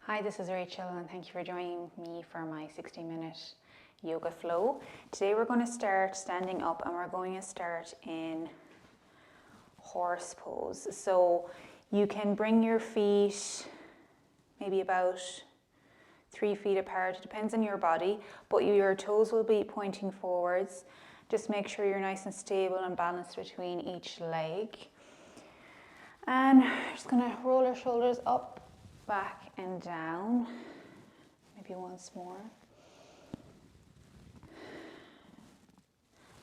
Hi, this is Rachel and thank you for joining me for my 60-minute yoga flow. Today we're going to start standing up and we're going to start in horse pose. So you can bring your feet maybe about 3 feet apart, it depends on your body, but your toes will be pointing forwards. Just make sure you're nice and stable and balanced between each leg. And we're just going to roll our shoulders up, back and down, maybe once more,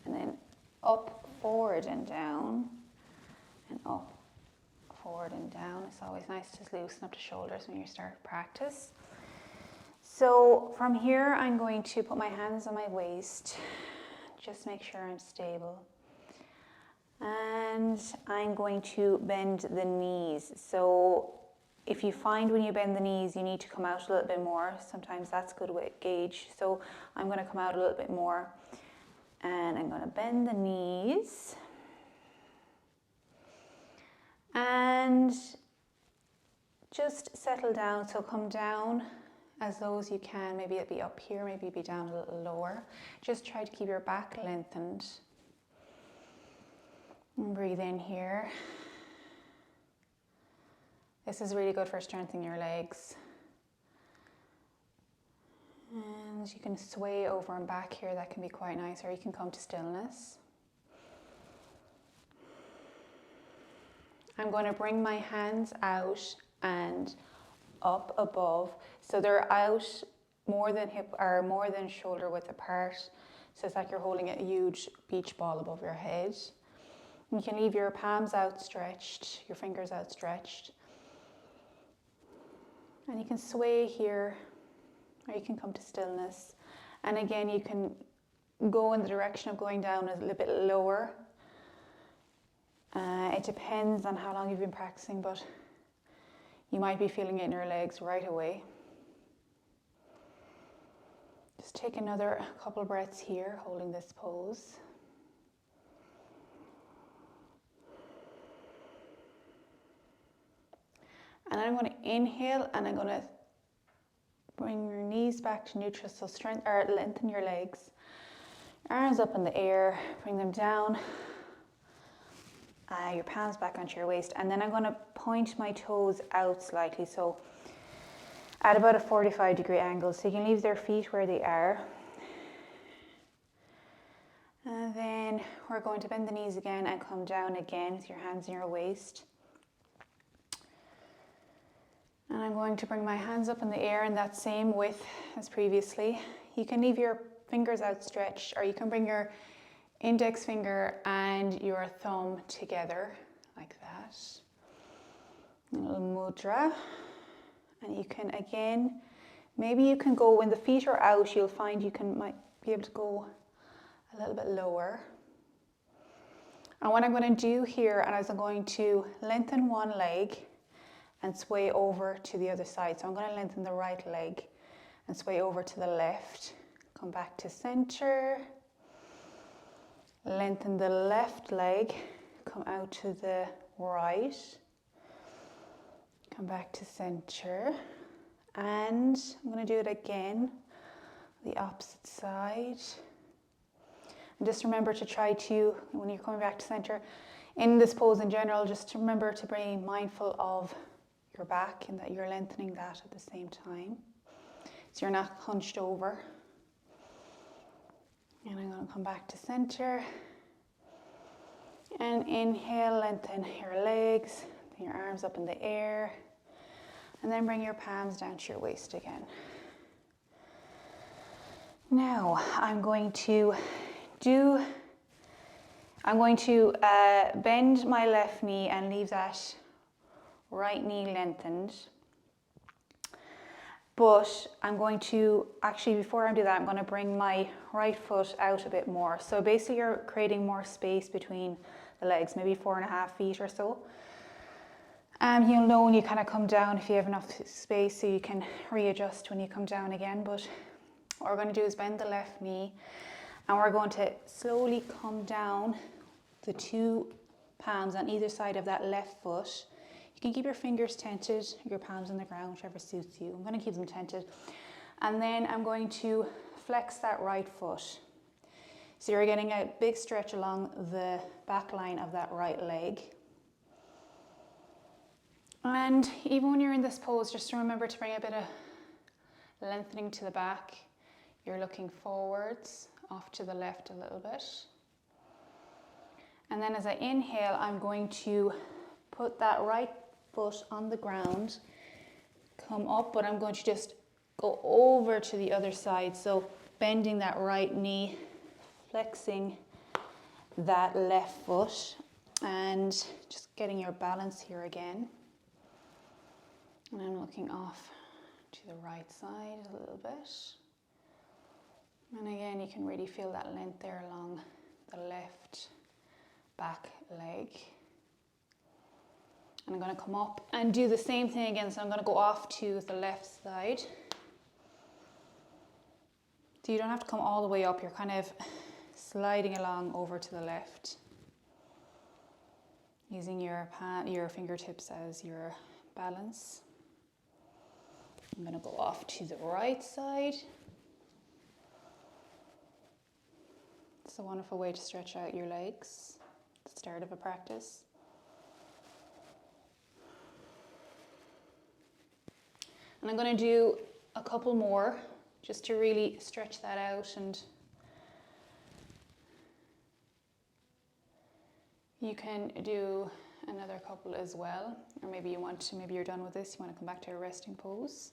and then up, forward and down, and up, forward and down. It's always nice to loosen up the shoulders when you start practice. So from here I'm going to put my hands on my waist, just make sure I'm stable, and I'm going to bend the knees. So if you find when you bend the knees you need to come out a little bit more, sometimes that's good with gauge. So I'm going to come out a little bit more and I'm going to bend the knees and just settle down. So come down as low as you can. Maybe it'll be up here, maybe it'll be down a little lower. Just try to keep your back lengthened. And breathe in here. This is really good for strengthening your legs. And you can sway over and back here, that can be quite nice, or you can come to stillness. I'm going to bring my hands out and up above. So they're out more than hip or more than shoulder width apart. So it's like you're holding a huge beach ball above your head. You can leave your palms outstretched, your fingers outstretched. And you can sway here, or you can come to stillness. And again, you can go in the direction of going down a little bit lower. It depends on how long you've been practicing, but you might be feeling it in your legs right away. Just take another couple breaths here, holding this pose. And I'm going to inhale and I'm going to bring your knees back to neutral, so lengthen your legs. Arms up in the air, bring them down. Your palms back onto your waist. And then I'm going to point my toes out slightly, so at about a 45-degree angle. So you can leave their feet where they are. And then we're going to bend the knees again and come down again with your hands in your waist. And I'm going to bring my hands up in the air in that same width as previously. You can leave your fingers outstretched, or you can bring your index finger and your thumb together like that. A little mudra. And you can again, maybe you can go, when the feet are out, you'll find you might be able to go a little bit lower. And what I'm going to do here, and I'm going to lengthen one leg and sway over to the other side. So I'm going to lengthen the right leg and sway over to the left. Come back to center. Lengthen the left leg. Come out to the right. Come back to center. And I'm going to do it again, the opposite side. And just remember to try to, when you're coming back to center, in this pose in general, just remember to be mindful of your back and that you're lengthening that at the same time, so you're not hunched over. And I'm going to come back to center and inhale, lengthen your legs, your arms up in the air, and then bring your palms down to your waist again. Now I'm going to bend my left knee and leave that right knee lengthened. But I'm going to, actually before I do that, I'm going to bring my right foot out a bit more. So basically you're creating more space between the legs, maybe 4.5 feet or so. You'll know when you kind of come down if you have enough space, so you can readjust when you come down again. But what we're going to do is bend the left knee, and we're going to slowly come down the 2 palms on either side of that left foot. can keep your fingers tented, your palms on the ground, whichever suits you. I'm going to keep them tented. And then I'm going to flex that right foot. So you're getting a big stretch along the back line of that right leg. And even when you're in this pose, just remember to bring a bit of lengthening to the back. You're looking forwards, off to the left a little bit. And then as I inhale, I'm going to put that right foot on the ground, come up, but I'm going to just go over to the other side. So bending that right knee, flexing that left foot, and just getting your balance here again. And I'm looking off to the right side a little bit. And again, you can really feel that length there along the left back leg. And I'm going to come up and do the same thing again. So I'm going to go off to the left side. So you don't have to come all the way up. You're kind of sliding along over to the left, using your fingertips as your balance. I'm going to go off to the right side. It's a wonderful way to stretch out your legs at the start of a practice. And I'm going to do a couple more just to really stretch that out, and you can do another couple as well, or maybe you're done with this, you want to come back to a resting pose.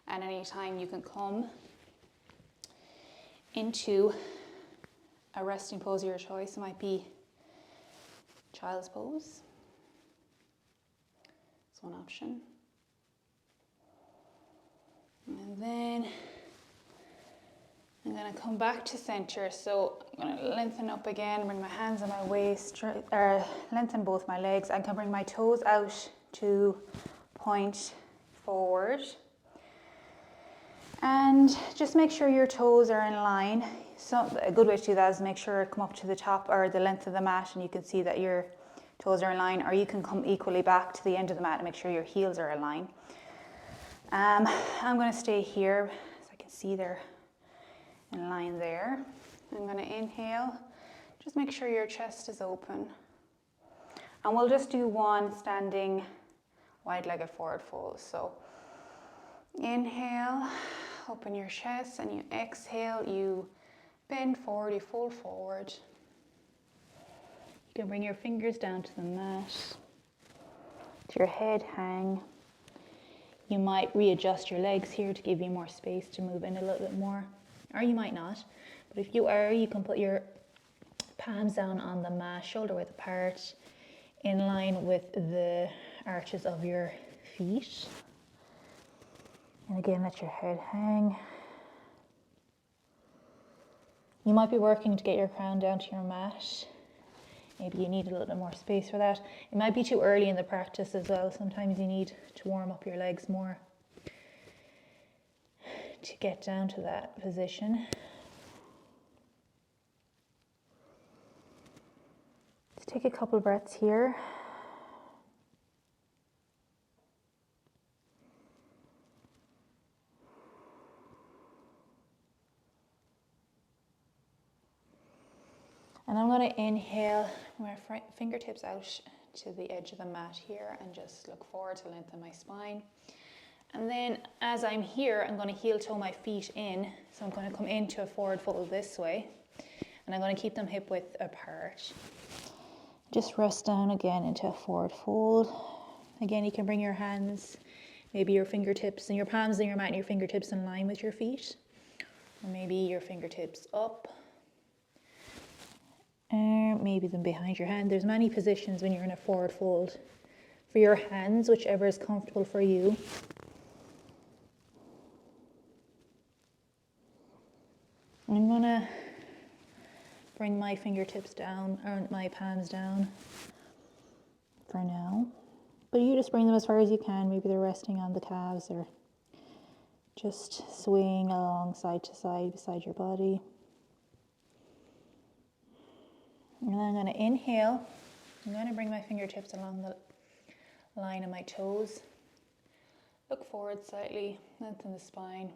And anytime you can come into a resting pose of your choice. It might be child's pose. That's one option. And then I'm going to come back to center. So I'm going to lengthen up again, bring my hands on my waist, lengthen both my legs. I can bring my toes out to point forward. And just make sure your toes are in line. So a good way to do that is make sure come up to the top or the length of the mat, and you can see that your toes are in line, or you can come equally back to the end of the mat and make sure your heels are in line. I'm going to stay here so I can see they're in line there. I'm going to inhale. Just make sure your chest is open. And we'll just do one standing wide-legged forward fold. So inhale, open your chest, and you exhale, you bend forward, you fold forward. You can bring your fingers down to the mat, to your head hang. You might readjust your legs here to give you more space to move in a little bit more, or you might not. But if you are, you can put your palms down on the mat, shoulder width apart, in line with the arches of your feet. And again, let your head hang. You might be working to get your crown down to your mat. Maybe you need a little bit more space for that. It might be too early in the practice as well. Sometimes you need to warm up your legs more to get down to that position. Let's take a couple breaths here. And I'm going to inhale my fingertips out to the edge of the mat here and just look forward to lengthen my spine. And then as I'm here, I'm going to heel toe my feet in. So I'm going to come into a forward fold this way. And I'm going to keep them hip width apart. Just rest down again into a forward fold. Again, you can bring your hands, maybe your fingertips and your palms in your mat and your fingertips in line with your feet. Or maybe your fingertips up. Maybe them behind your hand. There's many positions when you're in a forward fold. For your hands, whichever is comfortable for you. I'm going to bring my fingertips down, or my palms down for now. But you just bring them as far as you can. Maybe they're resting on the calves or just swaying along side to side beside your body. And then I'm going to inhale. I'm going to bring my fingertips along the line of my toes. Look forward slightly, lengthen the spine.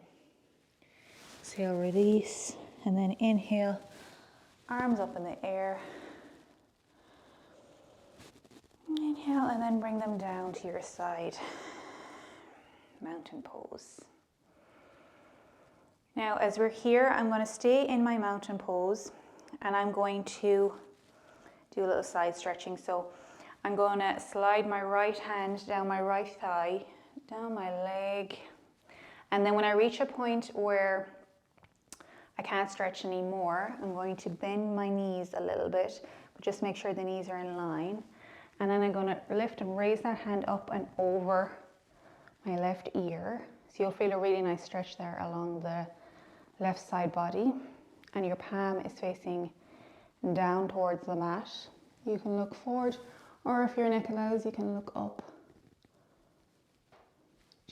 Exhale, release, and then inhale, arms up in the air. Inhale, and then bring them down to your side. Mountain pose. Now, as we're here, I'm going to stay in my mountain pose, and I'm going to do a little side stretching. So I'm going to slide my right hand down my right thigh, down my leg, and then when I reach a point where I can't stretch anymore, I'm going to bend my knees a little bit, but just make sure the knees are in line. And then I'm going to lift and raise that hand up and over my left ear. So you'll feel a really nice stretch there along the left side body, and your palm is facing down towards the mat. You can look forward, or if your neck allows, you can look up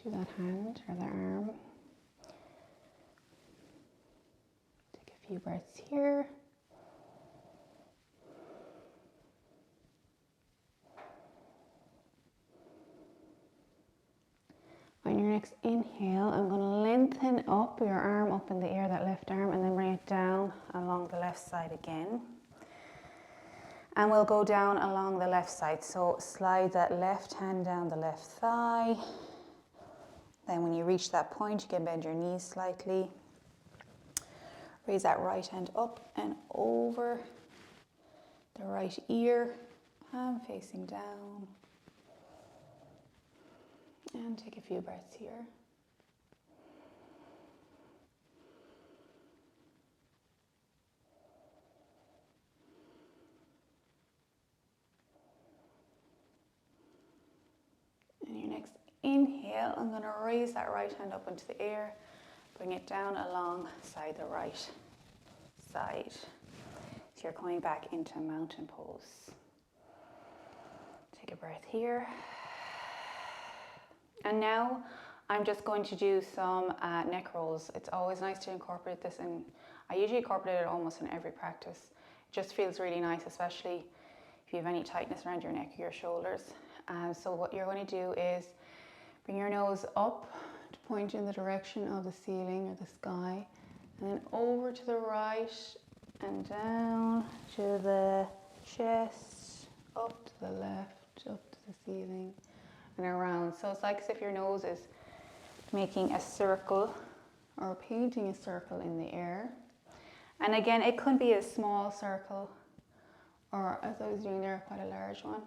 to that hand or the arm. Take a few breaths here. On your next inhale, I'm going to lengthen up your arm up in the air, that left arm, and then bring it down along the left side again. And we'll go down along the left side. So slide that left hand down the left thigh. Then when you reach that point, you can bend your knees slightly. Raise that right hand up and over the right ear, palm facing down. And take a few breaths here. And your next inhale, I'm going to raise that right hand up into the air, bring it down alongside the right side. So you're coming back into mountain pose. Take a breath here. And now I'm just going to do some neck rolls. It's always nice to incorporate this, and I usually incorporate it almost in every practice. It just feels really nice, especially if you have any tightness around your neck or your shoulders. So what you're going to do is bring your nose up to point in the direction of the ceiling or the sky, and then over to the right and down to the chest, up to the left, up to the ceiling, and around. So it's like as if your nose is making a circle or painting a circle in the air. And again, it could be a small circle, or as I was doing there, quite a large one,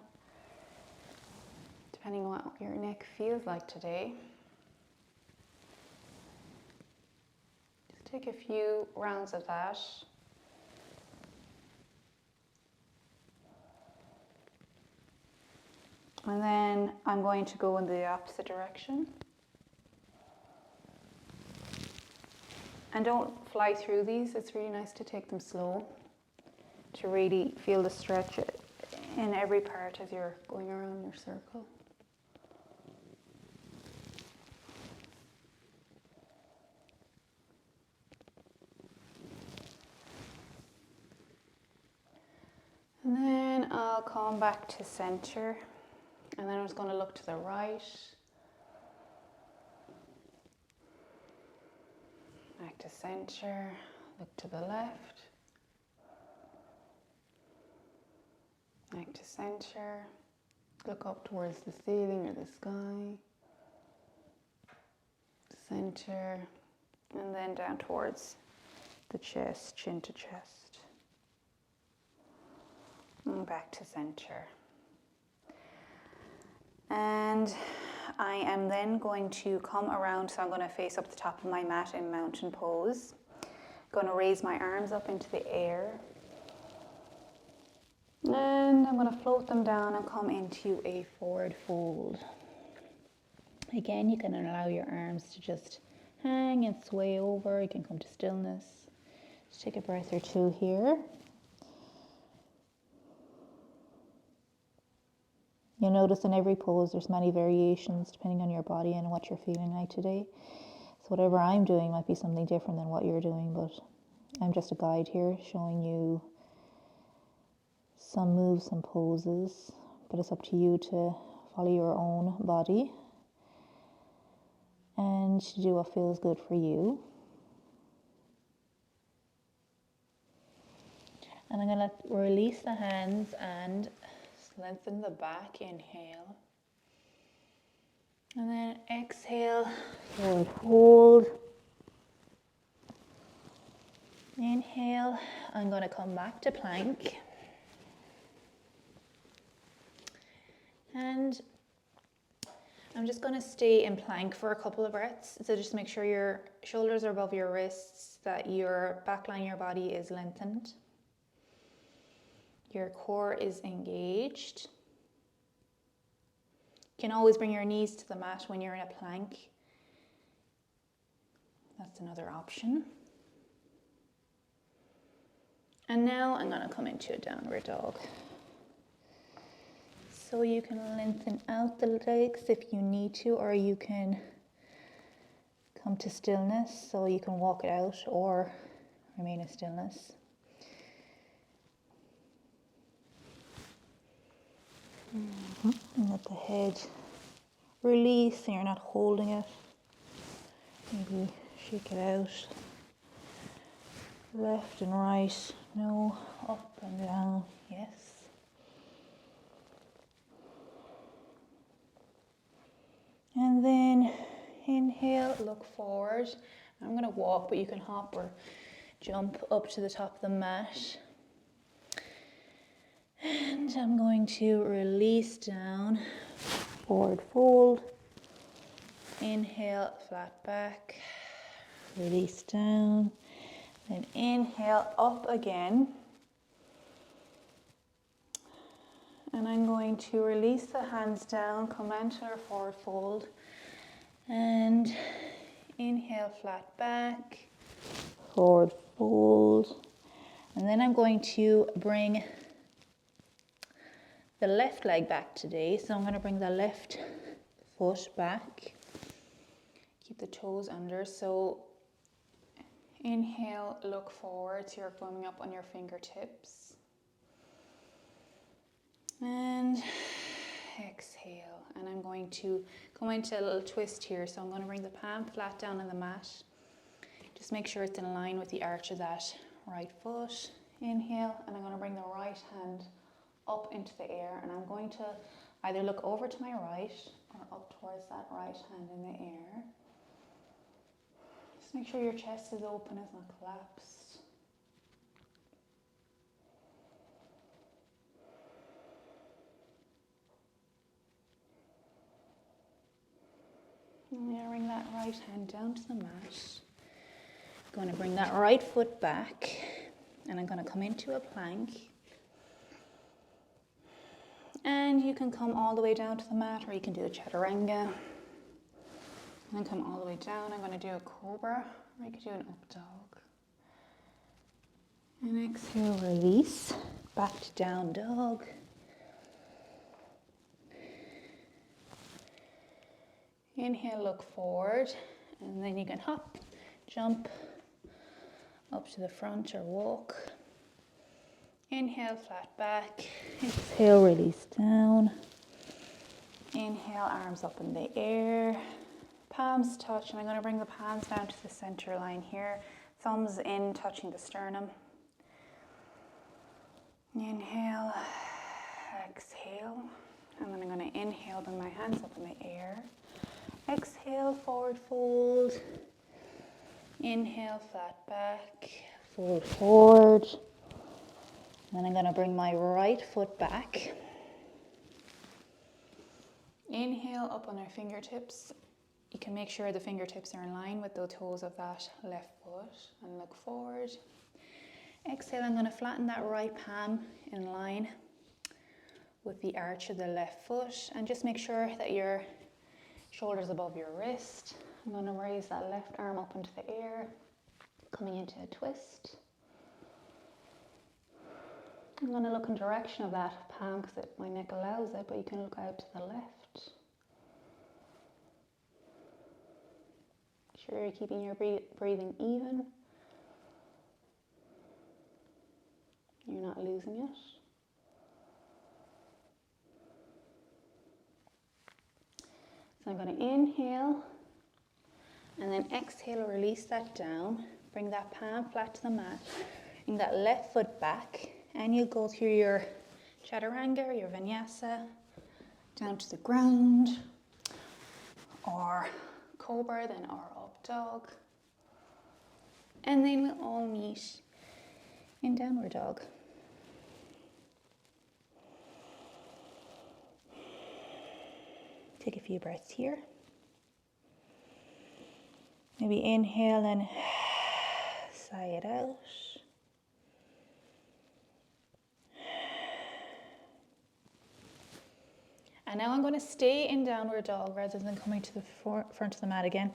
depending on what your neck feels like today. Just take a few rounds of that. And then I'm going to go in the opposite direction. And don't fly through these. It's really nice to take them slow to really feel the stretch in every part as you're going around your circle. And then I'll come back to center. And then I'm just going to look to the right, back to center, look to the left, back to center, look up towards the ceiling or the sky, center, and then down towards the chest, chin to chest, and back to center. And I am then going to come around, so I'm going to face up the top of my mat in mountain pose. Going to raise my arms up into the air. And I'm going to float them down and come into a forward fold. Again, you can allow your arms to just hang and sway over. You can come to stillness. Just take a breath or two here. You'll notice in every pose there's many variations depending on your body and what you're feeling like today. So whatever I'm doing might be something different than what you're doing, but I'm just a guide here showing you some moves, some poses, but it's up to you to follow your own body and do what feels good for you. And I'm going to release the hands and lengthen the back. Inhale. And then exhale, forward fold. Inhale, I'm going to come back to plank. And I'm just going to stay in plank for a couple of breaths. So just make sure your shoulders are above your wrists, that your back line of your body is lengthened. Your core is engaged. You can always bring your knees to the mat when you're in a plank. That's another option. And now I'm going to come into a downward dog. So you can lengthen out the legs if you need to, or you can come to stillness, so you can walk it out or remain in stillness. And let the head release, and you're not holding it. Maybe shake it out. Left and right, no, up and down, yes. And then inhale, look forward. I'm going to walk, but you can hop or jump up to the top of the mat. And I'm going to release down, forward fold. Inhale, flat back, release down. Then inhale, up again. And I'm going to release the hands down, come into our forward fold. And inhale, flat back, forward fold. And then I'm going to bring the left leg back today. So I'm going to bring the left foot back. Keep the toes under. So inhale, look forward. So you're coming up on your fingertips. And exhale. And I'm going to come into a little twist here. So I'm going to bring the palm flat down on the mat. Just make sure it's in line with the arch of that right foot. Inhale, and I'm going to bring the right hand up into the air. And I'm going to either look over to my right or up towards that right hand in the air. Just make sure your chest is open, it's not collapsed. And now bring that right hand down to the mat. I'm going to bring that right foot back, and I'm going to come into a plank. And you can come all the way down to the mat, or you can do a chaturanga. And then come all the way down. I'm going to do a cobra, or you could do an up dog. And exhale, release, back to down dog. Inhale, look forward, and then you can hop, jump up to the front or walk. Inhale, flat back. Exhale, release down. Inhale, arms up in the air. Palms touch, and I'm going to bring the palms down to the center line here. Thumbs in, touching the sternum. Inhale, exhale. And then I'm going to inhale, bring my hands up in the air. Exhale, forward fold. Inhale, flat back, fold forward. Then I'm going to bring my right foot back. Inhale, up on our fingertips. You can make sure the fingertips are in line with the toes of that left foot and look forward. Exhale, I'm going to flatten that right palm in line with the arch of the left foot, and just make sure that your shoulders above your wrist. I'm going to raise that left arm up into the air, coming into a twist. I'm going to look in the direction of that palm because my neck allows it, but you can look out to the left. Make sure you're keeping your breathing even. You're not losing it. So I'm going to inhale and then exhale, release that down. Bring that palm flat to the mat. Bring that left foot back and you'll go through your chaturanga, your vinyasa, down to the ground, or cobra, then or up dog. And then we'll all meet in downward dog. Take a few breaths here. Maybe inhale and sigh it out. And now I'm going to stay in downward dog rather than coming to the front of the mat again.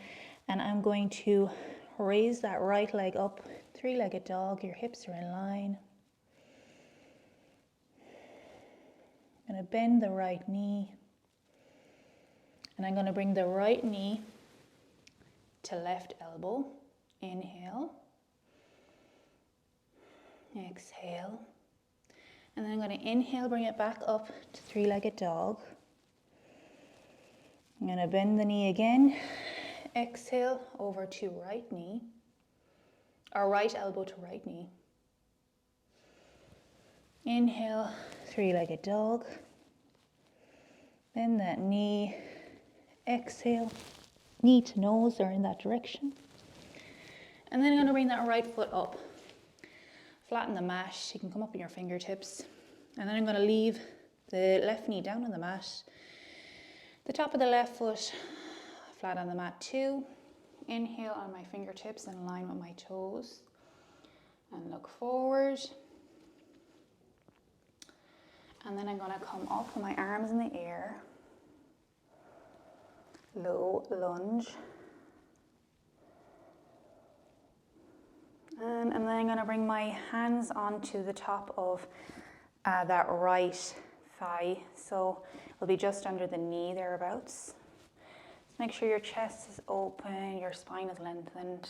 And I'm going to raise that right leg up, three-legged dog. Your hips are in line. I'm going to bend the right knee. And I'm going to bring the right knee to left elbow. Inhale. Exhale. And then I'm going to inhale, bring it back up to three-legged dog. I'm going to bend the knee again. Exhale over to right knee, or right elbow to right knee. Inhale, three-legged dog. Bend that knee. Exhale, knee to nose or in that direction. And then I'm going to bring that right foot up. Flatten the mat. You can come up in your fingertips. And then I'm going to leave the left knee down on the mat. The top of the left foot flat on the mat too. Inhale on my fingertips in line with my toes. And look forward. And then I'm going to come up with my arms in the air. Low lunge. And then I'm going to bring my hands onto the top of that right thigh. So it'll be just under the knee thereabouts. Just make sure your chest is open, your spine is lengthened.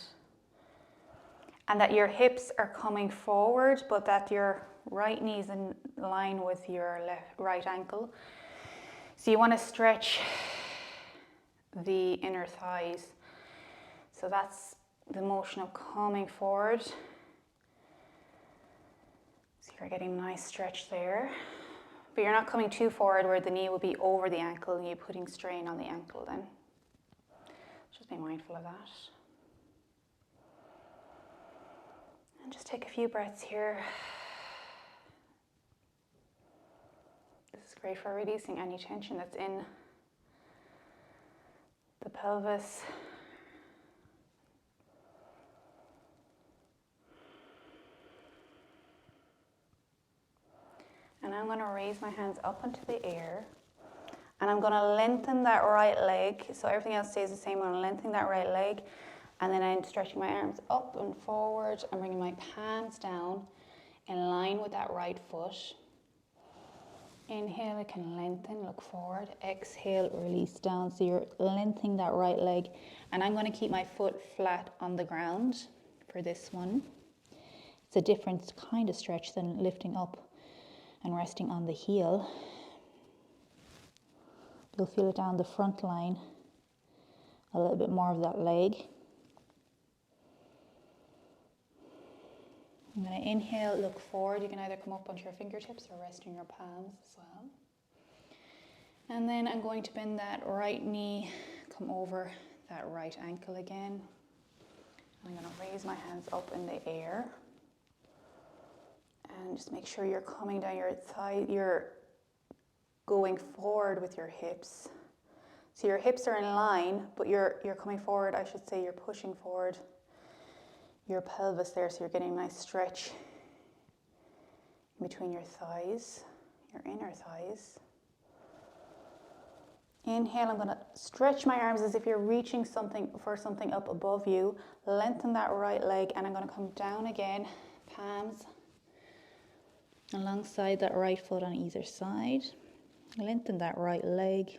And that your hips are coming forward, but that your right knee is in line with your right ankle. So you want to stretch the inner thighs. So that's the motion of coming forward. So you're getting a nice stretch there. But you're not coming too forward where the knee will be over the ankle and you're putting strain on the ankle then. Just be mindful of that. And just take a few breaths here. This is great for releasing any tension that's in the pelvis. And I'm going to raise my hands up into the air. And I'm going to lengthen that right leg. So everything else stays the same. I'm going to lengthen that right leg. And then I'm stretching my arms up and forward and bringing my palms down in line with that right foot. Inhale, it can lengthen, look forward. Exhale, release down. So you're lengthening that right leg. And I'm going to keep my foot flat on the ground for this one. It's a different kind of stretch than lifting up and resting on the heel. You'll feel it down the front line, a little bit more of that leg. I'm going to inhale, look forward. You can either come up onto your fingertips or rest in your palms as well. And then I'm going to bend that right knee, come over that right ankle again. I'm going to raise my hands up in the air. And just make sure you're coming down your thigh, you're going forward with your hips. So your hips are in line, but you're coming forward, I should say you're pushing forward your pelvis there, so you're getting a nice stretch in between your thighs, your inner thighs. Inhale, I'm going to stretch my arms as if you're reaching for something up above you. Lengthen that right leg, and I'm going to come down again, palms alongside that right foot on either side. Lengthen that right leg,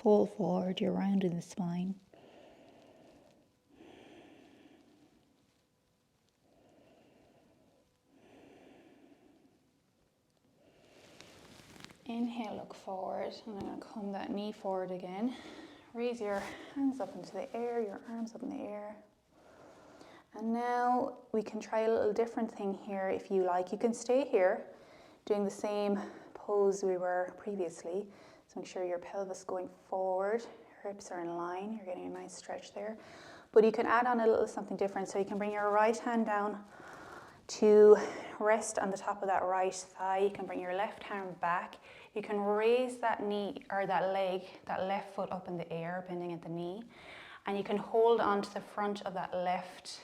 fall forward, you're rounding the spine. Inhale, look forward, and I'm going to come that knee forward again. raise your hands up into the air, your arms up in the air. And now we can try a little different thing here if you like. You can stay here doing the same pose we were previously. So make sure your pelvis going forward, your hips are in line, you're getting a nice stretch there. But you can add on a little something different. So you can bring your right hand down to rest on the top of that right thigh. You can bring your left hand back. You can raise that knee or that leg, that left foot up in the air, bending at the knee. And you can hold on to the front of that left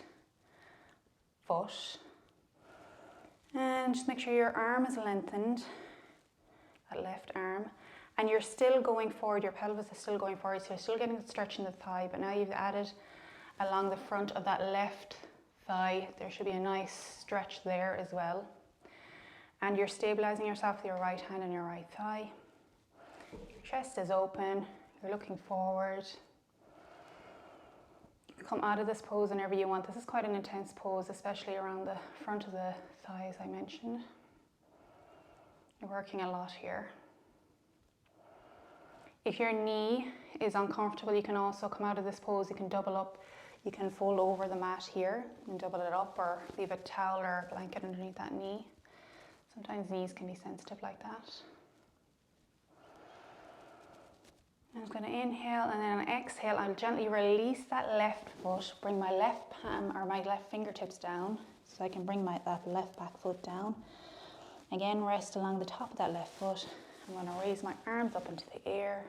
foot. And just make sure your arm is lengthened, that left arm. And you're still going forward, your pelvis is still going forward, so you're still getting the stretch in the thigh, but now you've added along the front of that left thigh, there should be a nice stretch there as well. And you're stabilizing yourself with your right hand and your right thigh. Your chest is open, you're looking forward. You can come out of this pose whenever you want. This is quite an intense pose, especially around the front of the thigh, as I mentioned. You're working a lot here. If your knee is uncomfortable, you can also come out of this pose, you can double up. You can fold over the mat here and double it up, or leave a towel or a blanket underneath that knee. Sometimes knees can be sensitive like that. I'm going to inhale, and then on exhale, I'll gently release that left foot, bring my left palm or my left fingertips down, so I can bring that left back foot down. Again, rest along the top of that left foot. I'm going to raise my arms up into the air.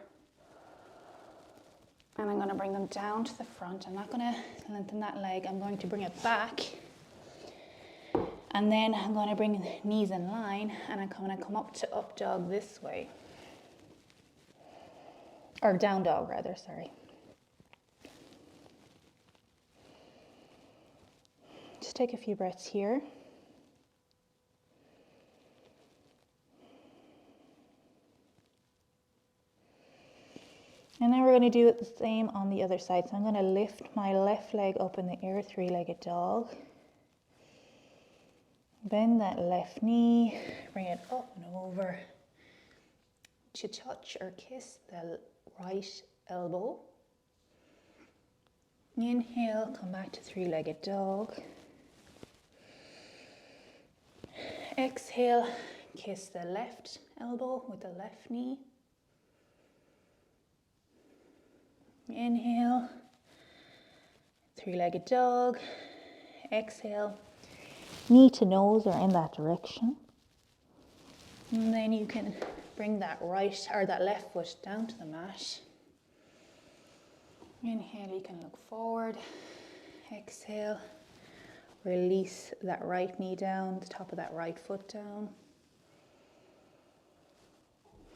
And I'm going to bring them down to the front. I'm not going to lengthen that leg. I'm going to bring it back. And then I'm going to bring the knees in line. And I'm going to come up to up dog this way. Or down dog rather, sorry. Just take a few breaths here. And now we're going to do it the same on the other side. So I'm going to lift my left leg up in the air, three-legged dog. Bend that left knee, bring it up and over to touch or kiss the right elbow. Inhale, come back to three-legged dog. Exhale, kiss the left elbow with the left knee. Inhale, three-legged dog. Exhale, knee to nose or in that direction. And then you can bring that right or that left foot down to the mat. Inhale, you can look forward. Exhale, release that right knee down, the top of that right foot down.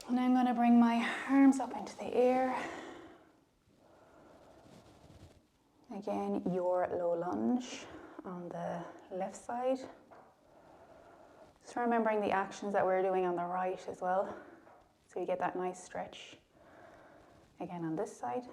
And I'm going to bring my arms up into the air. Again, your low lunge on the left side. Just remembering the actions that we're doing on the right as well. So you get that nice stretch. Again on this side.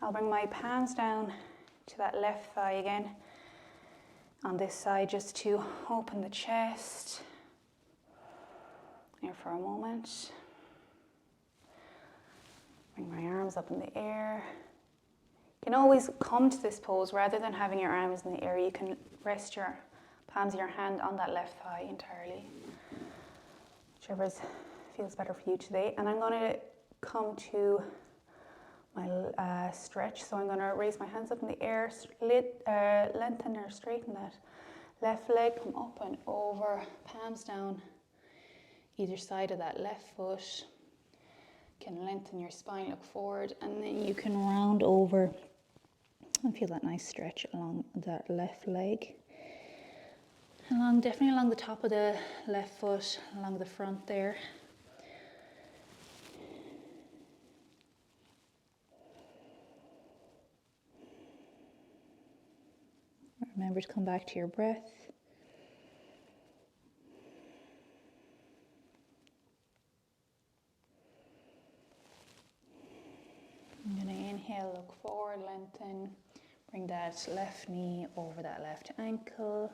I'll bring my palms down to that left thigh again on this side just to open the chest. Here for a moment. Bring my arms up in the air. You can always come to this pose rather than having your arms in the air. You can rest your palms of your hand on that left thigh entirely. Whichever feels better for you today. And I'm going to come to my stretch. So I'm going to raise my hands up in the air, lengthen or straighten that left leg, come up and over, palms down either side of that left foot. You can lengthen your spine, look forward, and then you can round over and feel that nice stretch along that left leg. Definitely along the top of the left foot, along the front there. Remember to come back to your breath. forward, lengthen. Bring that left knee over that left ankle.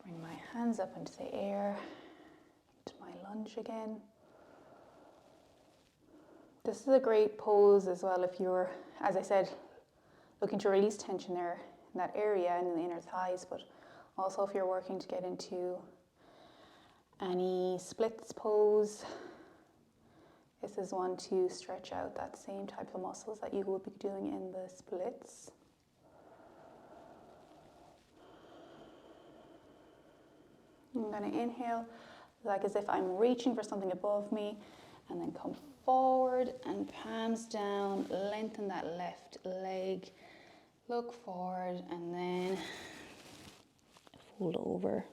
Bring my hands up into the air, into my lunge again. This is a great pose as well if you're, as I said, looking to release tension there in that area and in the inner thighs, but also if you're working to get into any splits pose. This is one to stretch out that same type of muscles that you will be doing in the splits. I'm going to inhale like as if I'm reaching for something above me, and then come forward and palms down, lengthen that left leg, look forward and then fold over.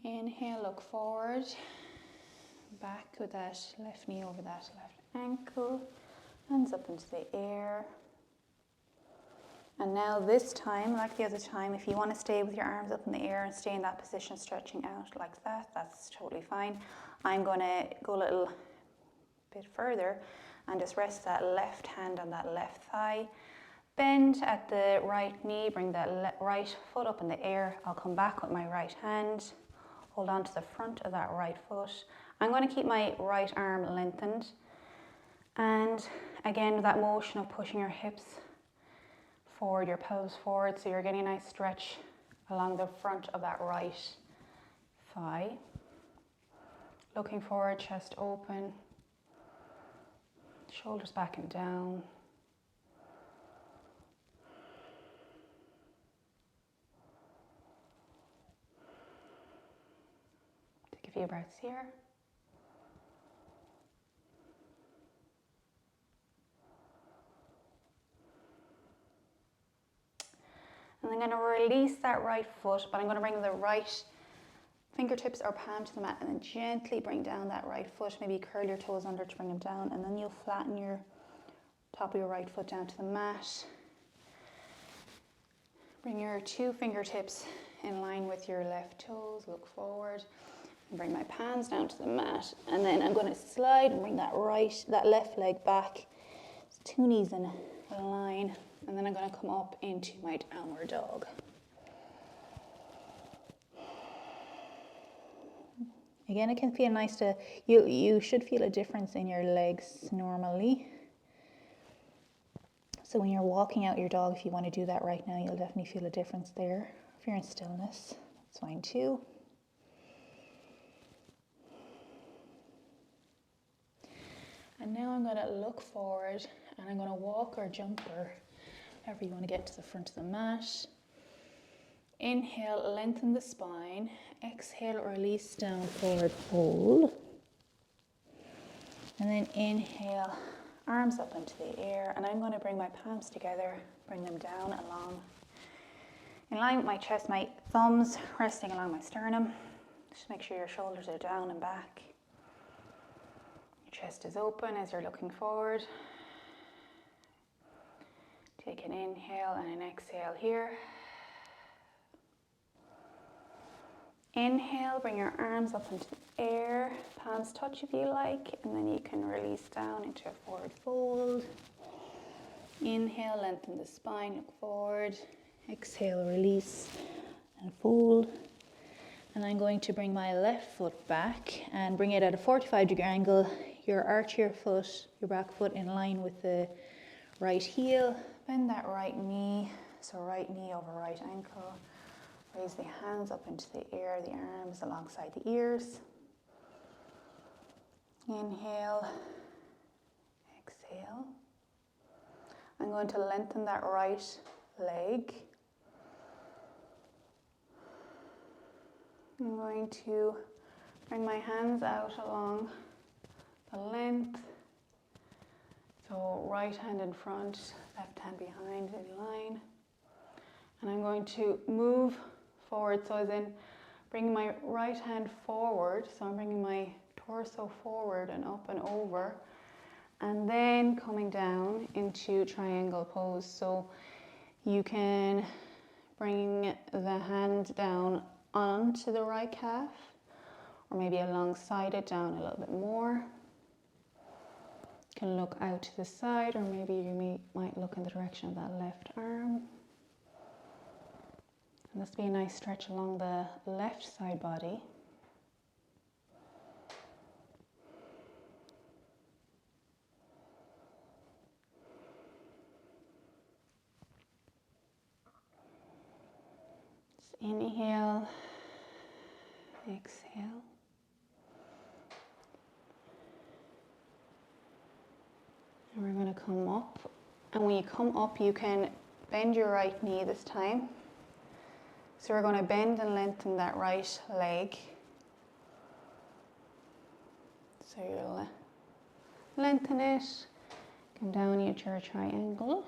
Inhale, look forward, back with that left knee over that left ankle, hands up into the air. And now this time, like the other time, if you want to stay with your arms up in the air and stay in that position, stretching out like that, that's totally fine. I'm going to go a little bit further and just rest that left hand on that left thigh. Bend at the right knee, bring that right foot up in the air. I'll come back with my right hand. Hold on to the front of that right foot. I'm going to keep my right arm lengthened. And again, that motion of pushing your hips forward, your pelvis forward, so you're getting a nice stretch along the front of that right thigh. Looking forward, chest open, shoulders back and down. Take a few breaths here. And I'm going to release that right foot, but I'm going to bring the right fingertips or palm to the mat and then gently bring down that right foot. Maybe curl your toes under to bring them down, and then you'll flatten your top of your right foot down to the mat. Bring your two fingertips in line with your left toes, look forward, and bring my palms down to the mat. And then I'm going to slide and bring that left leg back. So two knees in a line. And then I'm going to come up into my downward dog. Again, it can feel nice to, you should feel a difference in your legs normally. So when you're walking out your dog, if you want to do that right now, you'll definitely feel a difference there. If you're in stillness, that's fine too. And now I'm going to look forward and I'm going to walk or jump or however you want to get to the front of the mat. Inhale, lengthen the spine. Exhale, release down, forward fold. And then inhale, arms up into the air. And I'm going to bring my palms together, bring them down along. In line with my chest, my thumbs resting along my sternum. Just make sure your shoulders are down and back. Your chest is open as you're looking forward. Take an inhale and an exhale here. Inhale, bring your arms up into the air. Palms touch if you like, and then you can release down into a forward fold. Inhale, lengthen the spine, look forward. Exhale, release and fold. And I'm going to bring my left foot back and bring it at a 45-degree angle. Arch your foot, your back foot in line with the right heel. Bend that right knee, so right knee over right ankle. Raise the hands up into the air, the arms alongside the ears. Inhale, exhale. I'm going to lengthen that right leg. I'm going to bring my hands out along the length. So right hand in front, left hand behind in line. And I'm going to move forward, so as in bring my right hand forward. So I'm bringing my torso forward and up and over. And then coming down into triangle pose. So you can bring the hand down onto the right calf, or maybe alongside it, down a little bit more. You can look out to the side, or maybe you might look in the direction of that left arm. And this will be a nice stretch along the left side body. Just inhale, exhale. And we're going to come up. And when you come up, you can bend your right knee this time. So we're going to bend and lengthen that right leg. So you'll lengthen it, come down into your triangle.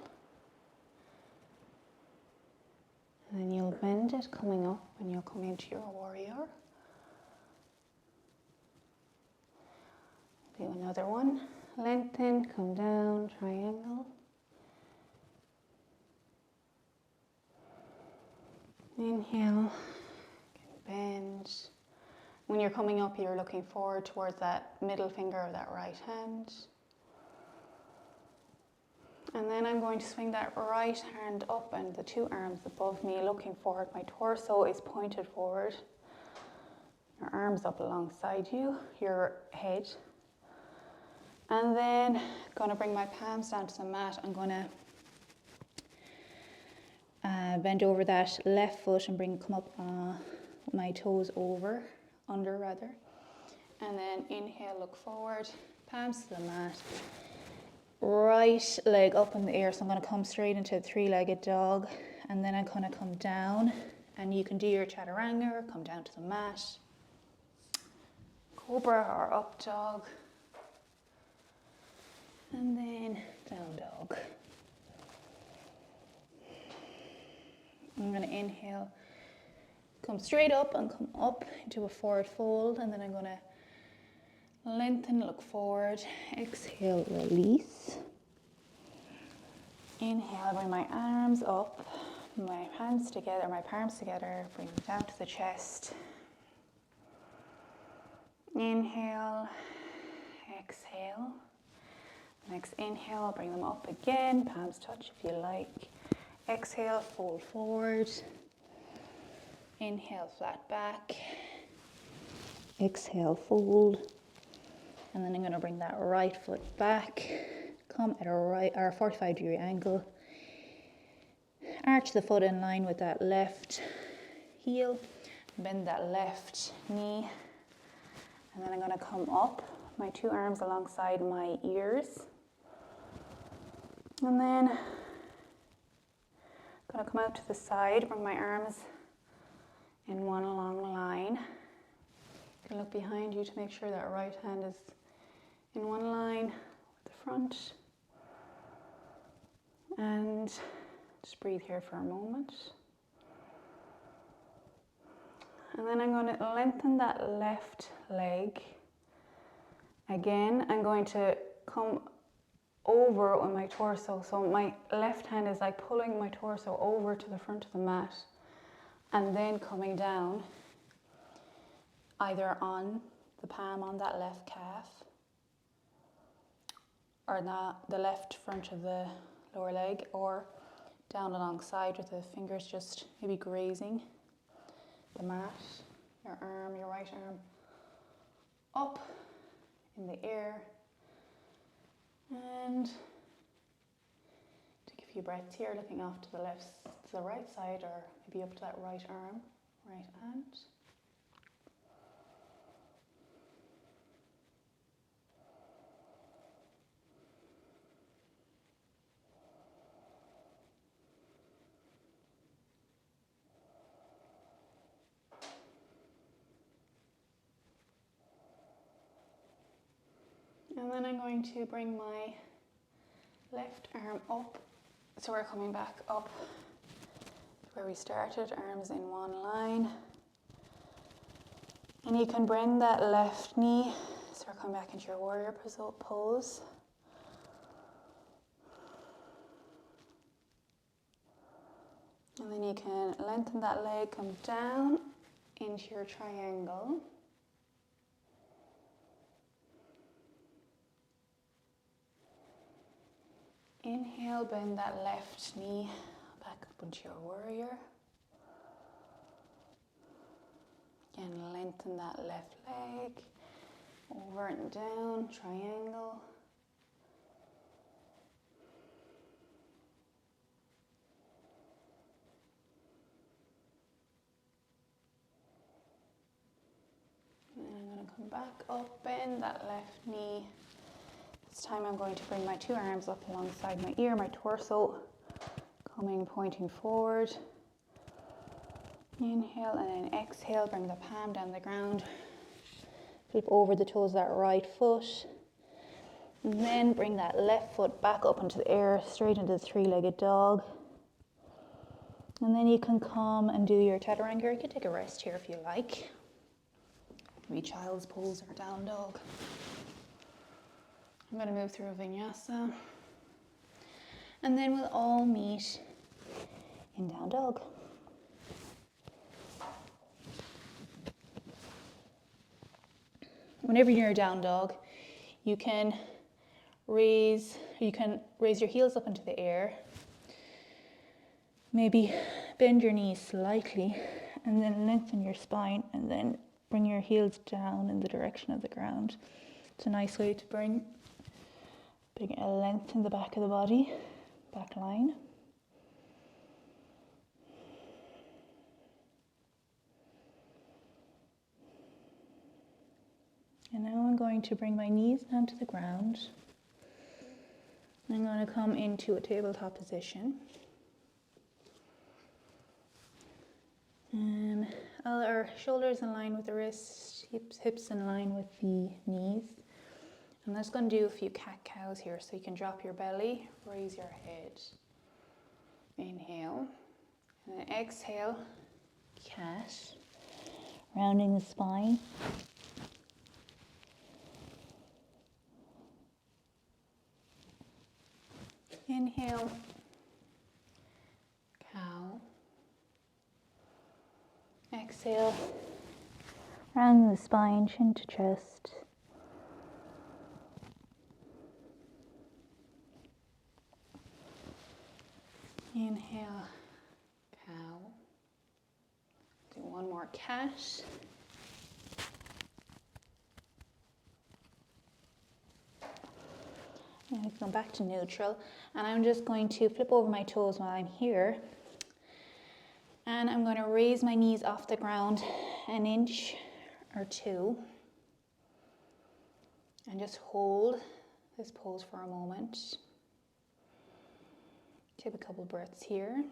And then you'll bend it coming up, and you'll come into your warrior. Do another one. Lengthen, come down, triangle. Inhale, bend. When you're coming up, you're looking forward towards that middle finger of that right hand. And then I'm going to swing that right hand up, and the two arms above me looking forward. My torso is pointed forward. Your arms up alongside you, your head. And then going to bring my palms down to the mat. I'm going to bend over that left foot and come up my toes under rather. And then inhale, look forward, palms to the mat. Right leg up in the air, so I'm going to come straight into a three-legged dog, and then I'm going to come down, and you can do your chaturanga, come down to the mat, cobra or up dog, and then down dog. I'm going to inhale, come straight up and come up into a forward fold, and then I'm going to lengthen, look forward, exhale, release. Inhale, bring my arms up, my palms together, bring them down to the chest. Inhale, exhale. Next inhale, bring them up again, palms touch if you like. Exhale, fold forward. Inhale, flat back. Exhale, fold. And then I'm going to bring that right foot back, come at a 45-degree angle, arch the foot in line with that left heel, bend that left knee, and then I'm going to come up, my two arms alongside my ears, and then I'm going to come out to the side, bring my arms in one long line. You can look behind you to make sure that right hand is in one line with the front, and just breathe here for a moment. And then I'm going to lengthen that left leg. Again, I'm going to come over on my torso, so my left hand is like pulling my torso over to the front of the mat, and then coming down either on the palm on that left calf, or the left front of the lower leg, or down alongside with the fingers just maybe grazing the mat, your right arm up in the air, and take a few breaths here, looking off to the right side, or maybe up to that right arm, right hand. And then I'm going to bring my left arm up. So we're coming back up where we started, arms in one line. And you can bring that left knee, so we're coming back into your warrior pose. And then you can lengthen that leg, come down into your triangle. Inhale, bend that left knee back up into your warrior. Again, lengthen that left leg, over and down, triangle. And then I'm going to come back up, bend that left knee. This time I'm going to bring my two arms up alongside my ear, my torso, coming, pointing forward. Inhale and then exhale, bring the palm down the ground. Flip over the toes of that right foot. And then bring that left foot back up into the air, straight into the three-legged dog. And then you can come and do your chaturanga. You can take a rest here if you like. Maybe child's pose or down dog. I'm going to move through a vinyasa. And then we'll all meet in down dog. Whenever you're a down dog, you can raise your heels up into the air. Maybe bend your knees slightly and then lengthen your spine and then bring your heels down in the direction of the ground. It's a nice way to bring a length in the back of the body, back line. And now I'm going to bring my knees down to the ground. I'm going to come into a tabletop position. Our shoulders in line with the wrists, hips in line with the knees. I'm just going to do a few cat-cows here, so you can drop your belly, raise your head. Inhale, and then exhale, cat, rounding the spine. Inhale, cow. Exhale, rounding the spine, chin to chest. Inhale, cow. Do one more cat. And we come back to neutral. And I'm just going to flip over my toes while I'm here. And I'm going to raise my knees off the ground an inch or two. And just hold this pose for a moment. Take a couple breaths here.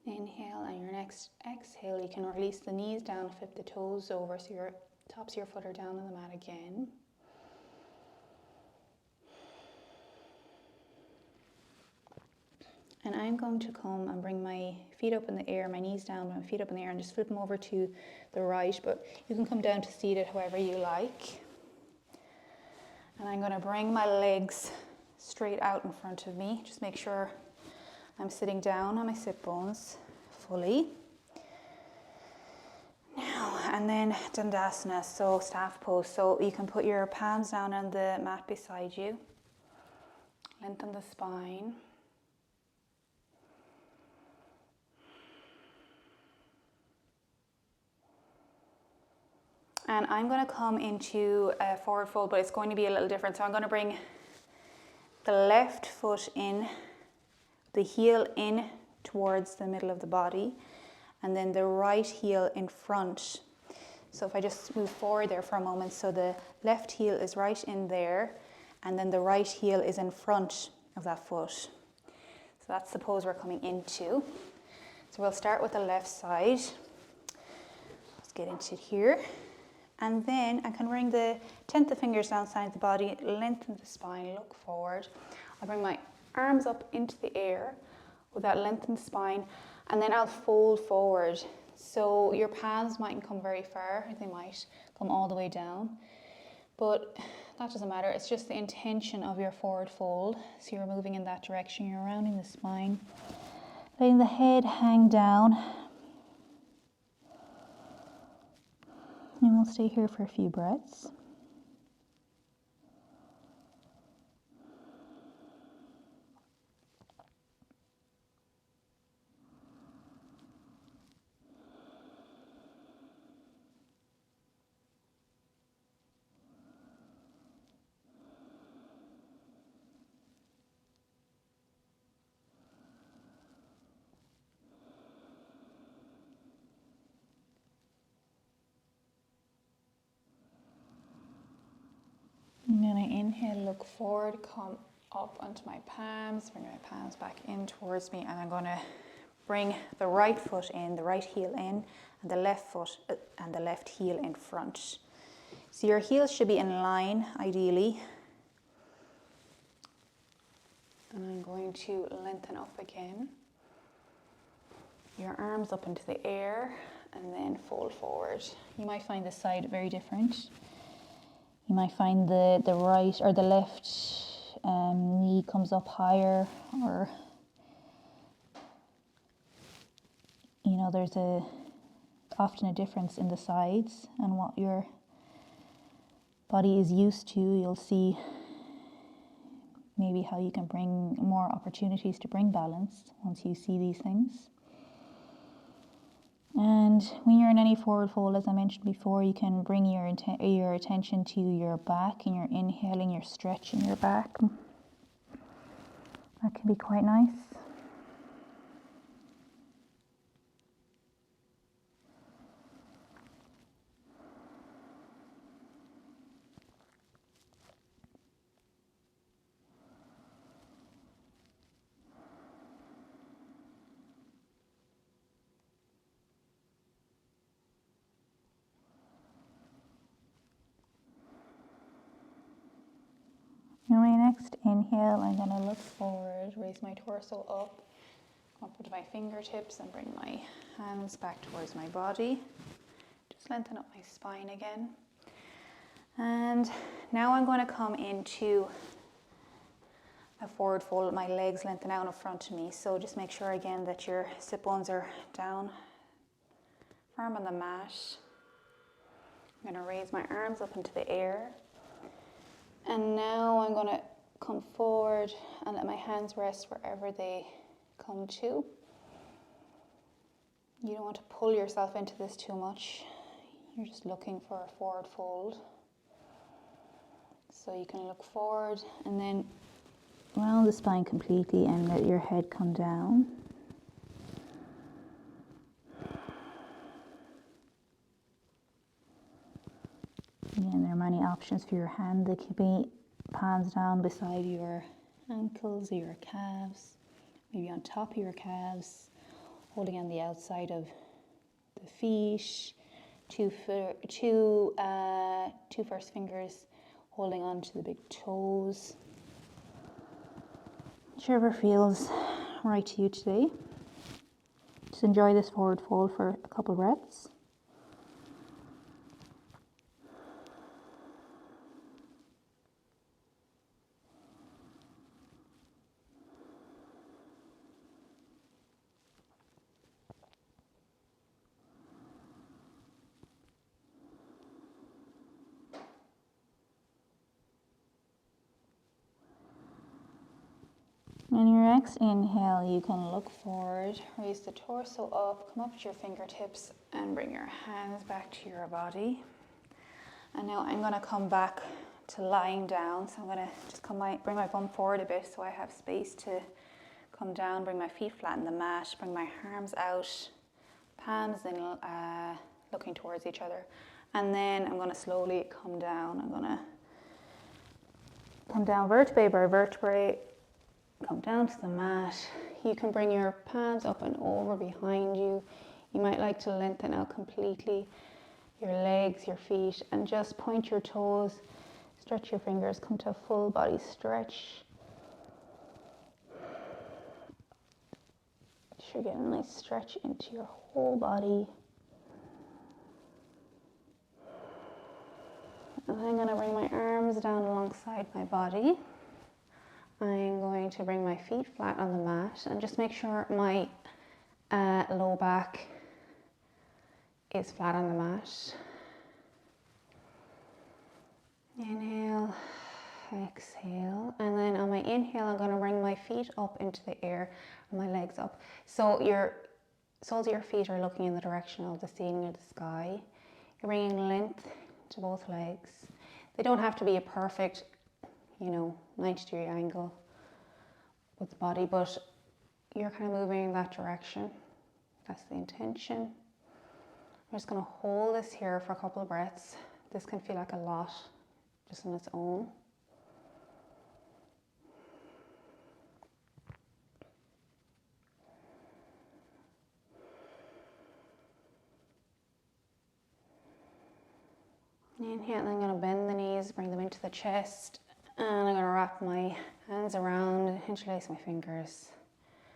Inhale, and your next exhale, you can release the knees down, flip the toes over so your tops of your foot are down on the mat again. And I'm going to come and bring my feet up in the air, my knees down, my feet up in the air, and just flip them over to the right, but you can come down to seated however you like. And I'm going to bring my legs straight out in front of me. Just make sure I'm sitting down on my sit bones fully. Now, and then Dandasana, so staff pose. So you can put your palms down on the mat beside you. Lengthen the spine. And I'm going to come into a forward fold, but it's going to be a little different. So I'm going to bring the left foot in, the heel in towards the middle of the body, and then the right heel in front. So if I just move forward there for a moment, so the left heel is right in there, and then the right heel is in front of that foot. So that's the pose we're coming into. So we'll start with the left side. Let's get into it here. And then I can bring the 10th of fingers down side the body, lengthen the spine, look forward. I'll bring my arms up into the air with that lengthened spine, and then I'll fold forward. So your palms mightn't come very far, they might come all the way down, but that doesn't matter. It's just the intention of your forward fold. So you're moving in that direction. You're rounding the spine, letting the head hang down. And we'll stay here for a few breaths. And then I inhale, look forward, come up onto my palms, bring my palms back in towards me, and I'm going to bring the right foot in, the right heel in, and the left foot and the left heel in front. So your heels should be in line, ideally. And I'm going to lengthen up again. Your arms up into the air, and then fold forward. You might find this side very different. You might find the right or the left knee comes up higher, or you know, there's often a difference in the sides and what your body is used to. You'll see maybe how you can bring more opportunities to bring balance once you see these things. And when you're in any forward fold, as I mentioned before, you can bring your attention to your back, and you're inhaling, you're stretching your back. That can be quite nice. On my next inhale, I'm going to look forward, raise my torso up, come up with my fingertips and bring my hands back towards my body. Just lengthen up my spine again. And now I'm going to come into a forward fold. My legs lengthen out in front of me. So just make sure again that your sit bones are down, firm on the mat. I'm going to raise my arms up into the air. And now I'm going to come forward and let my hands rest wherever they come to. You don't want to pull yourself into this too much. You're just looking for a forward fold. So you can look forward and then round the spine completely and let your head come down. Again, there are many options for your hand. They can be palms down beside your ankles or your calves, maybe on top of your calves, holding on the outside of the feet, two first fingers holding on to the big toes. Whichever feels right to you today. Just enjoy this forward fold for a couple breaths. On your next inhale, you can look forward, raise the torso up, come up to your fingertips and bring your hands back to your body. And now I'm going to come back to lying down. So I'm going to just bring my bum forward a bit so I have space to come down, bring my feet flat on the mat, bring my arms out, palms in, looking towards each other. And then I'm going to slowly come down. I'm going to come down vertebrae by vertebrae. Come down to the mat. You can bring your palms up and over behind you. You might like to lengthen out completely your legs, your feet, and just point your toes, stretch your fingers, come to a full body stretch. You're getting a nice stretch into your whole body. And I'm going to bring my arms down alongside my body. I'm going to bring my feet flat on the mat and just make sure my low back is flat on the mat. Inhale, exhale, and then on my inhale I'm going to bring my feet up into the air and my legs up. So your soles of your feet are looking in the direction of the ceiling or the sky. You're bringing length to both legs. They don't have to be a perfect, 90-degree angle with the body, but you're kind of moving in that direction. That's the intention. I'm just going to hold this here for a couple of breaths. This can feel like a lot just on its own. Inhale, I'm going to bend the knees, bring them into the chest, and I'm going to wrap my hands around and interlace my fingers.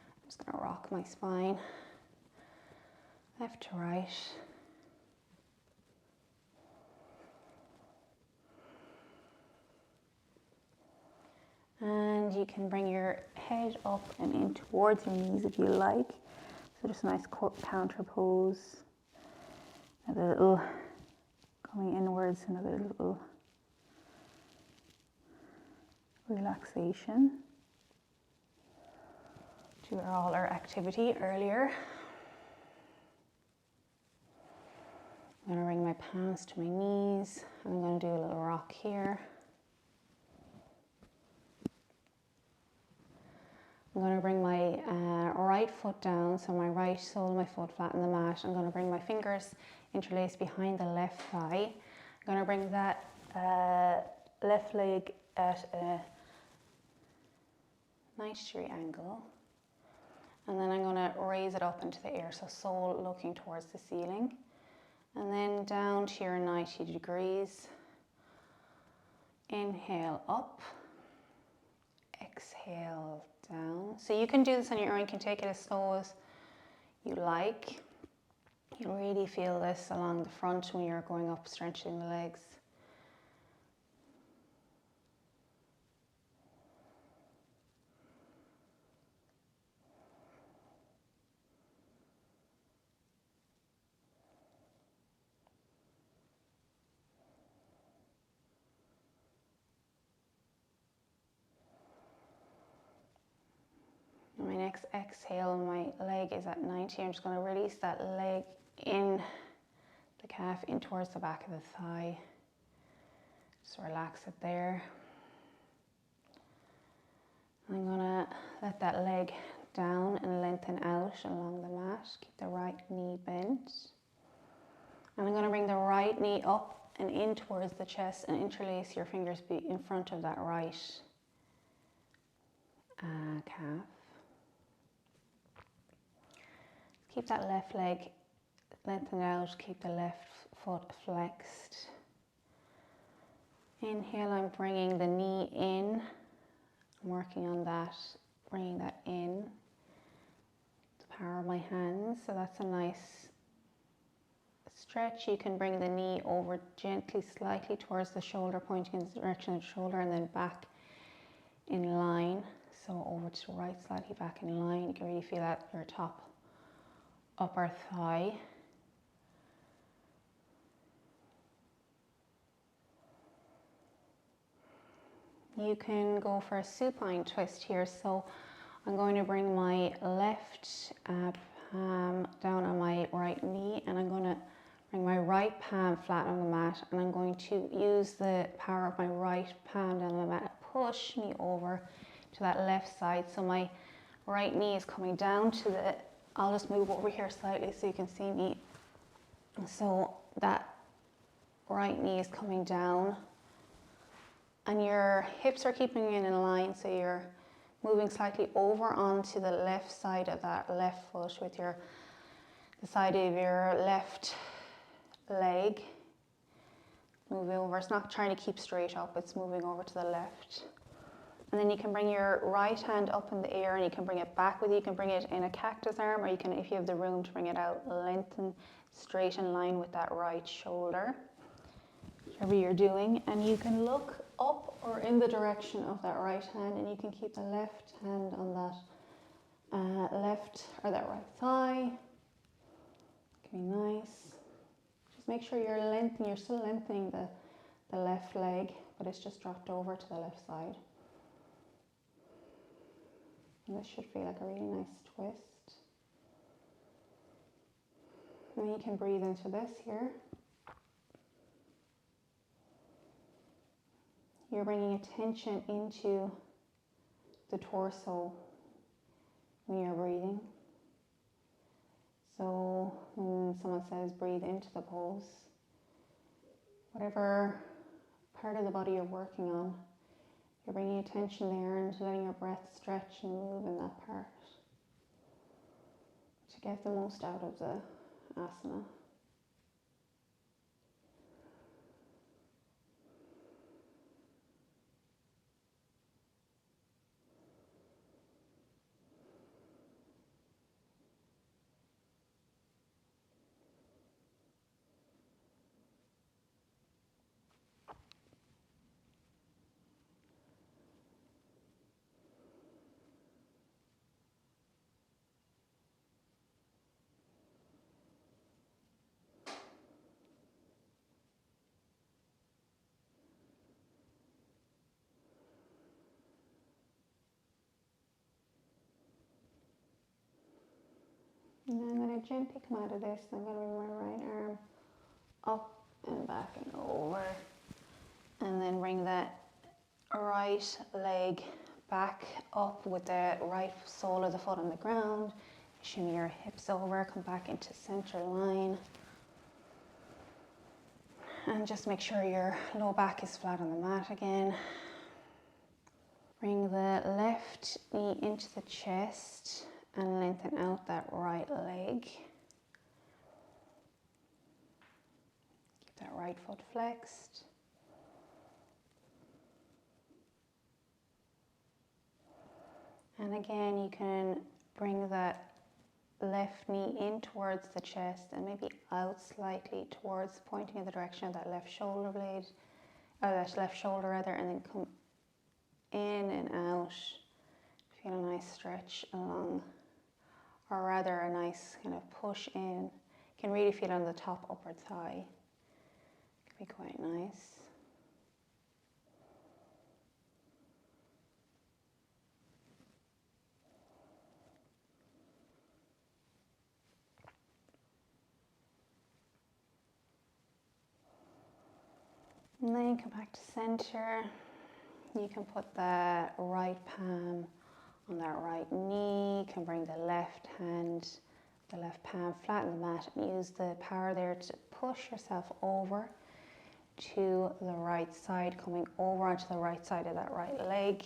I'm just going to rock my spine, left to right. And you can bring your head up and in towards your knees if you like. So just a nice counter pose. Another little coming inwards, another little relaxation to all our activity earlier. I'm going to bring my palms to my knees. I'm going to do a little rock here. I'm going to bring my right foot down, so my right sole of my foot flat on the mat. I'm going to bring my fingers interlaced behind the left thigh. I'm going to bring that left leg at a 90-degree angle. And then I'm going to raise it up into the air, so sole looking towards the ceiling. And then down to your 90 degrees. Inhale up, exhale down. So you can do this on your own, you can take it as slow as you like. You really feel this along the front when you're going up, stretching the legs. My next exhale, my leg is at 90. I'm just going to release that leg in the calf in towards the back of the thigh. Just relax it there. I'm going to let that leg down and lengthen out along the mat. Keep the right knee bent. And I'm going to bring the right knee up and in towards the chest and interlace your fingers in front of that right calf. Keep that left leg lengthened out, keep the left foot flexed. Inhale, I'm bringing the knee in. I'm working on that, bringing that in. The power of my hands, so that's a nice stretch. You can bring the knee over gently, slightly towards the shoulder, pointing in the direction of the shoulder, and then back in line. So over to the right, slightly back in line. You can really feel that your top upper thigh. You can go for a supine twist here. So I'm going to bring my left palm down on my right knee, and I'm going to bring my right palm flat on the mat, and I'm going to use the power of my right palm down the mat to push me over to that left side. So my right knee is coming down to the, I'll just move over here slightly so you can see me. So that right knee is coming down and your hips are keeping in line, so you're moving slightly over onto the left side of that left foot with the side of your left leg. Move over, it's not trying to keep straight up, it's moving over to the left. And then you can bring your right hand up in the air and you can bring it back with you. You can bring it in a cactus arm, or you can, if you have the room to bring it out, lengthen straight in line with that right shoulder. whatever you're doing, and you can look up or in the direction of that right hand, and you can keep the left hand on that left or that right thigh. It can be nice. Just make sure you're still lengthening the left leg, but it's just dropped over to the left side. And this should feel like a really nice twist. And you can breathe into this here. You're bringing attention into the torso when you're breathing. So when someone says breathe into the pose, whatever part of the body you're working on, you're bringing attention there and letting your breath stretch and move in that part to get the most out of the asana. And then I'm going to gently come out of this. I'm going to bring my right arm up and back and over. And then bring that right leg back up with the right sole of the foot on the ground. Shimmy your hips over, come back into center line. And just make sure your low back is flat on the mat again. Bring the left knee into the chest and lengthen out that right leg. Keep that right foot flexed. And again, you can bring that left knee in towards the chest and maybe out slightly towards pointing in the direction of that left shoulder blade, or that left shoulder rather, and then come in and out. Feel a nice stretch along, or rather a nice kind of push in. You can really feel it on the top upper thigh. It can be quite nice. And then you come back to center. You can put the right palm on that right knee. You can bring the left hand, the left palm flat on the mat, and use the power there to push yourself over to the right side, coming over onto the right side of that right leg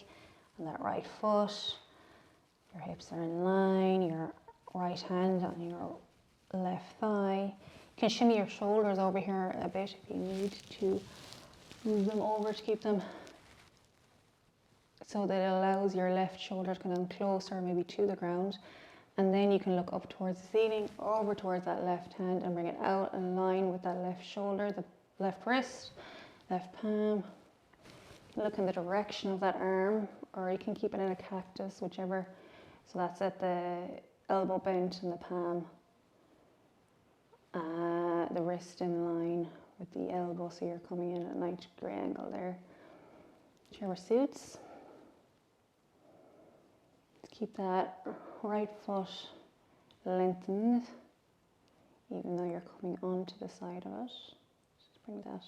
and that right foot. Your hips are in line, your right hand on your left thigh. You can shimmy your shoulders over here a bit if you need to. Move them over to keep them so that it allows your left shoulder to come closer, maybe to the ground. And then you can look up towards the ceiling, over towards that left hand, and bring it out in line with that left shoulder, the left wrist, left palm. Look in the direction of that arm, or you can keep it in a cactus, whichever. So that's at the elbow bent and the palm. The wrist in line with the elbow, so you're coming in at a 90-degree angle there. Whichever suits. Keep that right foot lengthened, even though you're coming onto the side of it. Just bring that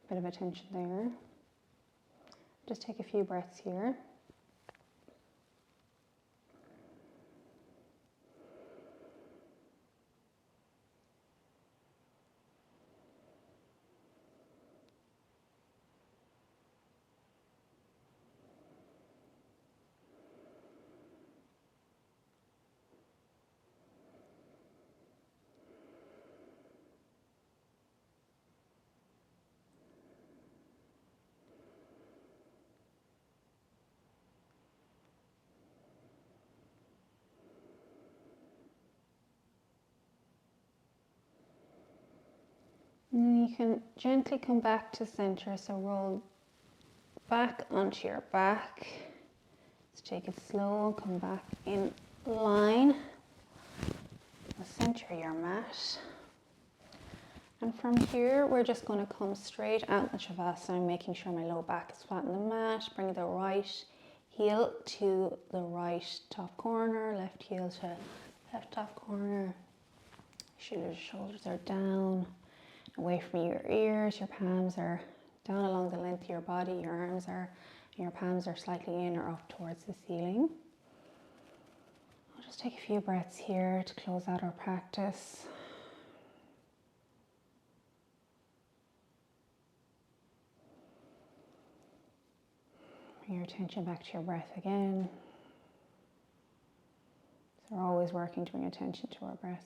bit of attention there. Just take a few breaths here. you can gently come back to center, so roll back onto your back. Let's take it slow, come back in line. Center your mat. And from here, we're just going to come straight out of Shavasana, making sure my low back is flat on the mat. Bring the right heel to the right top corner, left heel to left top corner. Shoulders are down, away from your ears. Your palms are down along the length of your body. Your palms are slightly in or up towards the ceiling. I'll just take a few breaths here to close out our practice. Bring your attention back to your breath again. So we're always working to bring attention to our breath.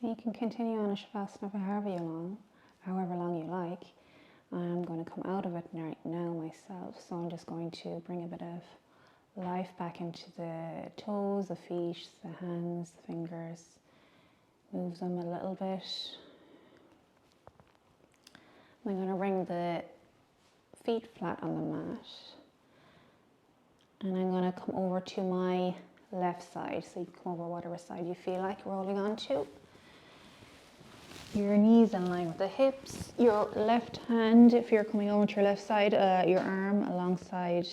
You can continue on a Shavasana for however long you like. I'm going to come out of it right now myself, so I'm just going to bring a bit of life back into the toes, the feet, the hands, the fingers. Move them a little bit. I'm going to bring the feet flat on the mat. And I'm going to come over to my left side, so you can come over whatever side you feel like rolling onto. Your knees in line with the hips. Your left hand, if you're coming over to your left side, your arm alongside,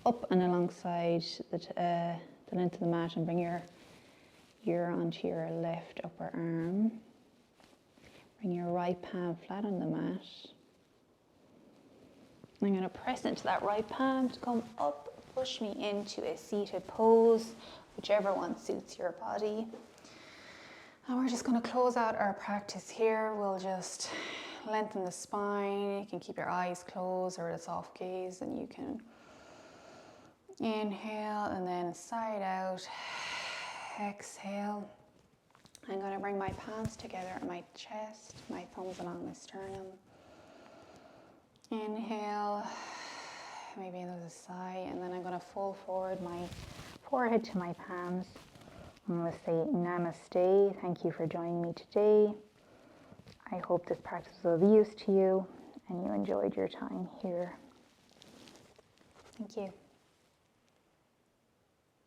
up and alongside the length of the mat, and bring your ear onto your left upper arm. Bring your right palm flat on the mat. I'm going to press into that right palm to come up, push me into a seated pose, whichever one suits your body. And we're just going to close out our practice here. We'll just lengthen the spine. You can keep your eyes closed or a soft gaze, and you can inhale and then side out. Exhale. I'm going to bring my palms together at my chest, my thumbs along my sternum. Inhale, maybe another sigh, and then I'm going to fold forward my forehead to my palms. I'm going to say namaste. Thank you for joining me today. I hope this practice was of use to you and you enjoyed your time here. Thank you.